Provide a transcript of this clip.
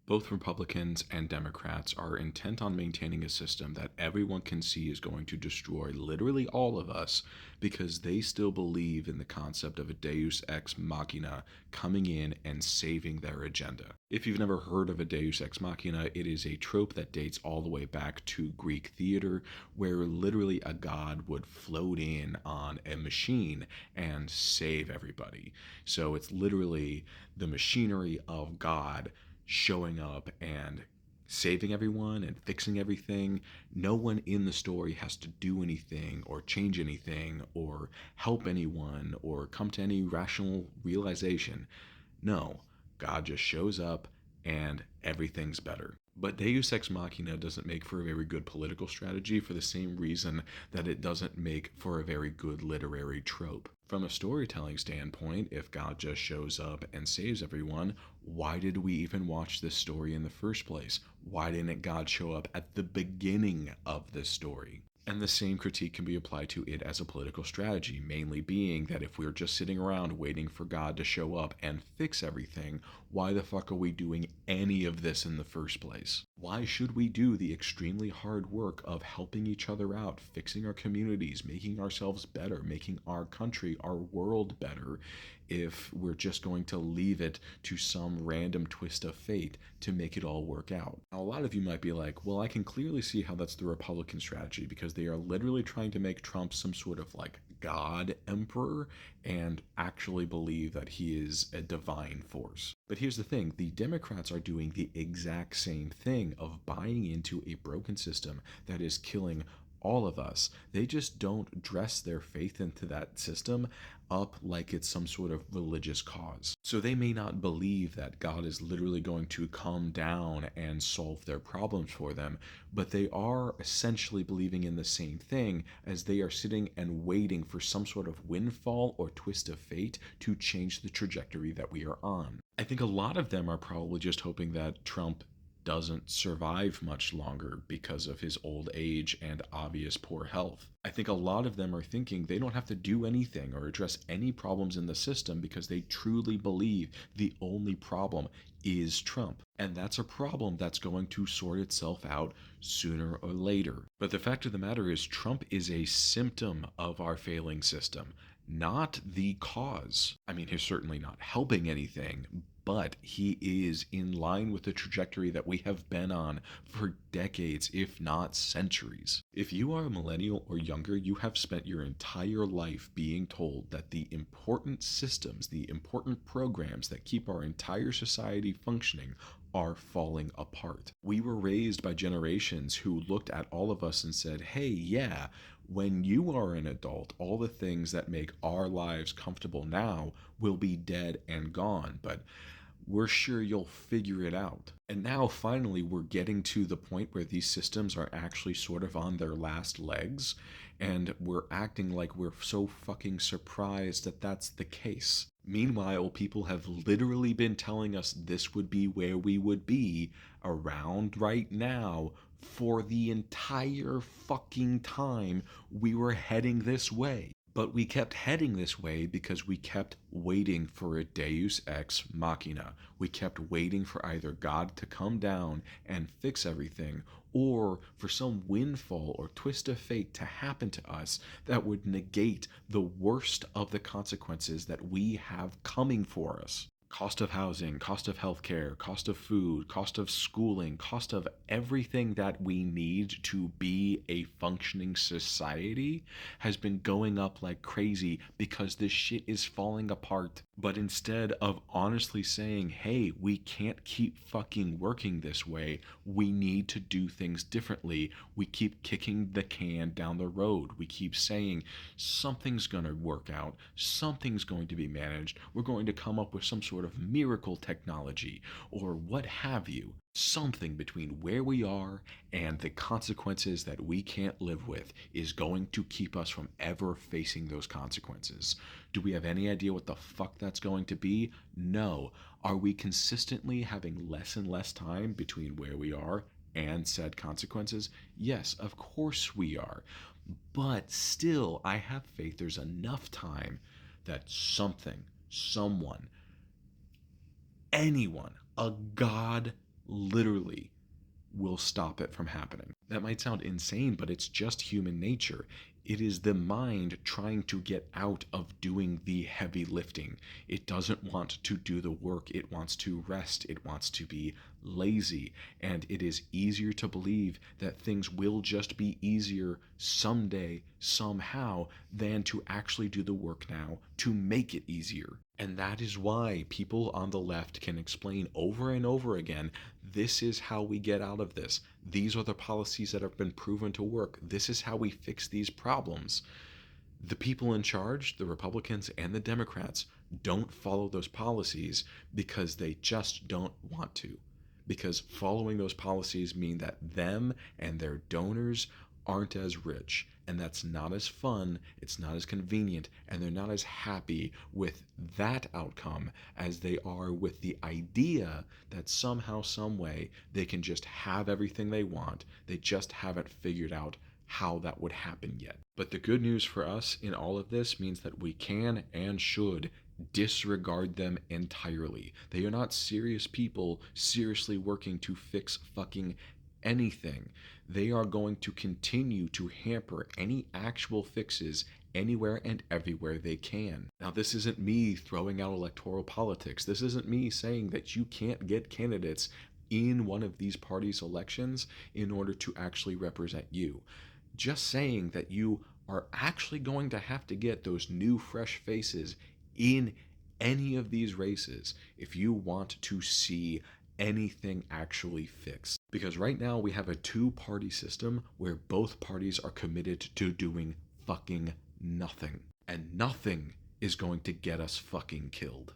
Both Republicans and Democrats are intent on maintaining a system that everyone can see is going to destroy literally all of us because they still believe in the concept of a Deus Ex Machina coming in and saving their agenda. If you've never heard of a Deus Ex Machina, it is a trope that dates all the way back to Greek theater, where literally a god would float in on a machine and save everybody. So it's literally the machinery of God showing up and saving everyone and fixing everything. No one in the story has to do anything or change anything or help anyone or come to any rational realization. No, God just shows up and everything's better. But Deus Ex Machina doesn't make for a very good political strategy for the same reason that it doesn't make for a very good literary trope. From a storytelling standpoint, if God just shows up and saves everyone, why did we even watch this story in the first place? Why didn't God show up at the beginning of this story? And the same critique can be applied to it as a political strategy, mainly being that if we're just sitting around waiting for God to show up and fix everything, why the fuck are we doing any of this in the first place? Why should we do the extremely hard work of helping each other out, fixing our communities, making ourselves better, making our country, our world better, if we're just going to leave it to some random twist of fate to make it all work out? Now, a lot of you might be like, well, I can clearly see how that's the Republican strategy because they are literally trying to make Trump some sort of like God emperor and actually believe that he is a divine force. But here's the thing, the Democrats are doing the exact same thing of buying into a broken system that is killing all of us. They just don't dress their faith into that system up like it's some sort of religious cause. So they may not believe that God is literally going to come down and solve their problems for them, but they are essentially believing in the same thing as they are sitting and waiting for some sort of windfall or twist of fate to change the trajectory that we are on. I think a lot of them are probably just hoping that Trump doesn't survive much longer because of his old age and obvious poor health. I think a lot of them are thinking they don't have to do anything or address any problems in the system because they truly believe the only problem is Trump. And that's a problem that's going to sort itself out sooner or later. But the fact of the matter is, Trump is a symptom of our failing system, not the cause. I mean, he's certainly not helping anything, but he is in line with the trajectory that we have been on for decades, if not centuries. If you are a millennial or younger, you have spent your entire life being told that the important systems, the important programs that keep our entire society functioning are falling apart. We were raised by generations who looked at all of us and said, hey, yeah, when you are an adult, all the things that make our lives comfortable now will be dead and gone, but we're sure you'll figure it out. And now finally we're getting to the point where these systems are actually sort of on their last legs, and we're acting like we're so fucking surprised that that's the case. Meanwhile, people have literally been telling us this would be where we would be around right now for the entire fucking time we were heading this way. But we kept heading this way because we kept waiting for a Deus Ex Machina. We kept waiting for either God to come down and fix everything, or for some windfall or twist of fate to happen to us that would negate the worst of the consequences that we have coming for us. Cost of housing, cost of healthcare, cost of food, cost of schooling, cost of everything that we need to be a functioning society has been going up like crazy because this shit is falling apart. But instead of honestly saying, hey, we can't keep fucking working this way, we need to do things differently, we keep kicking the can down the road. We keep saying something's going to work out, something's going to be managed, we're going to come up with some sort of miracle technology or what have you. Something between where we are and the consequences that we can't live with is going to keep us from ever facing those consequences. Do we have any idea what the fuck that's going to be? No. Are we consistently having less and less time between where we are and said consequences? Yes, of course we are. But still, I have faith there's enough time that something, someone, anyone, a god literally will stop it from happening. That might sound insane, but it's just human nature. It is the mind trying to get out of doing the heavy lifting. It doesn't want to do the work. It wants to rest. It wants to be lazy. And it is easier to believe that things will just be easier someday, somehow, than to actually do the work now to make it easier. And that is why people on the left can explain over and over again, this is how we get out of this. These are the policies that have been proven to work. This is how we fix these problems. The people in charge, the Republicans and the Democrats, don't follow those policies because they just don't want to. Because following those policies mean that them and their donors aren't as rich, and that's not as fun, it's not as convenient, and they're not as happy with that outcome as they are with the idea that somehow, some way, they can just have everything they want. They just haven't figured out how that would happen yet. But the good news for us in all of this means that we can and should disregard them entirely. They are not serious people seriously working to fix fucking anything. They are going to continue to hamper any actual fixes anywhere and everywhere they can. Now, this isn't me throwing out electoral politics. This isn't me saying that you can't get candidates in one of these parties' elections in order to actually represent you. Just saying that you are actually going to have to get those new, fresh faces in any of these races if you want to see anything actually fixed. Because right now we have a two-party system where both parties are committed to doing fucking nothing. And nothing is going to get us fucking killed.